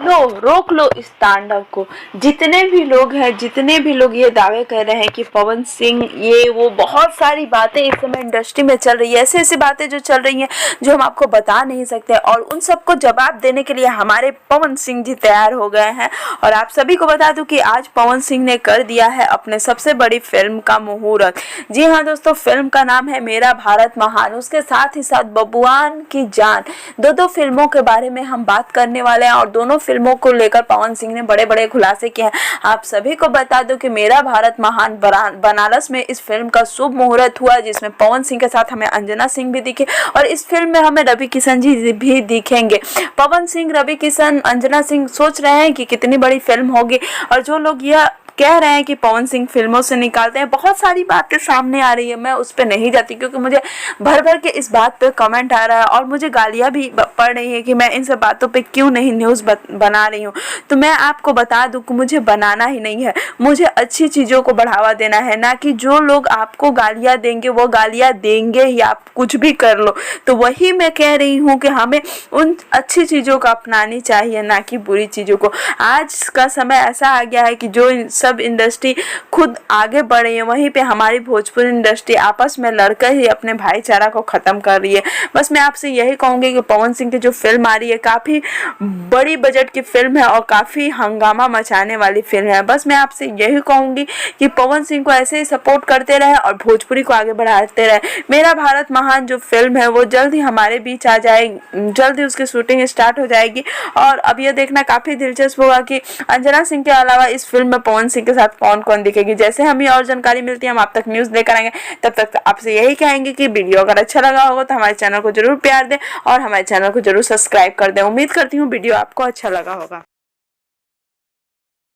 लो, रोक लो इस तांडव को। जितने भी लोग ये दावे कर रहे हैं कि पवन सिंह ये वो, बहुत सारी बातें इस समय इंडस्ट्री में चल रही है, ऐसी ऐसी बातें जो चल रही हैं जो हम आपको बता नहीं सकते, और उन सबको जवाब देने के लिए हमारे पवन सिंह जी तैयार हो गए हैं। और आप सभी को बता दूं कि आज पवन सिंह ने कर दिया है अपने सबसे बड़ी फिल्म का मुहूर्त। जी हाँ दोस्तों, फिल्म का नाम है मेरा भारत महान। उसके साथ ही साथ बबुआन की जान, दो फिल्मों के बारे में हम बात करने वाले हैं, और दोनों फिल्मों को लेकर पवन सिंह ने बड़े बड़े खुलासे किए हैं। आप सभी को बता दूं कि मेरा भारत महान बनारस में इस फिल्म का शुभ मुहूर्त हुआ, जिसमें पवन सिंह के साथ हमें अंजना सिंह भी दिखे, और इस फिल्म में हमें रवि किशन जी भी दिखेंगे। पवन सिंह, रवि किशन, अंजना सिंह सोच रहे हैं कि कितनी बड़ी फिल्म होगी, और जो लोग यह कह रहे हैं कि पवन सिंह फिल्मों से निकालते हैं, बहुत सारी बातें सामने आ रही है। मैं उस पर नहीं जाती क्योंकि मुझे भर भर के इस बात पे कमेंट आ रहा है, और मुझे गालियां भी पड़ रही है कि मैं इन सब बातों पे क्यों नहीं न्यूज़ बना रही हूँ। तो मैं आपको बता दूं कि मुझे बनाना ही नहीं है, मुझे अच्छी चीज़ों को बढ़ावा देना है, ना कि जो लोग आपको गालियाँ देंगे वो गालियाँ देंगे ही, आप कुछ भी कर लो। तो वही मैं कह रही हूँ कि हमें उन अच्छी चीज़ों को अपनानी चाहिए, ना कि बुरी चीज़ों को। आज का समय ऐसा आ गया है कि जो सब इंडस्ट्री खुद आगे बढ़ रही है, वहीं पे हमारी भोजपुरी इंडस्ट्री आपस में लड़कर ही अपने भाईचारा को ख़त्म कर रही है। बस मैं आपसे यही कहूँगी कि पवन सिंह की जो फिल्म आ रही है काफ़ी बड़ी बजट की फिल्म है और काफ़ी हंगामा मचाने वाली फिल्म है। बस मैं आपसे यही कहूँगी कि पवन सिंह को ऐसे ही सपोर्ट करते रहे और भोजपुरी को आगे बढ़ाते रहे। मेरा भारत महान जो फिल्म है वो जल्द ही हमारे बीच आ जाएगी, जल्द ही उसकी शूटिंग स्टार्ट हो जाएगी। और अब यह देखना काफ़ी दिलचस्प होगा कि अंजना सिंह के अलावा इस फिल्म में पवन सिंह के साथ कौन कौन दिखेगी। जैसे हमें और जानकारी मिलती है हम आप तक न्यूज़ लेकर आएंगे। तब तक आपसे यही कहेंगे कि वीडियो अगर अच्छा लगा होगा तो हमारे चैनल को जरूर प्यार दें और हमारे चैनल को जरूर सब्सक्राइब कर दें। उम्मीद करती हूँ वीडियो आपको अच्छा लगा होगा।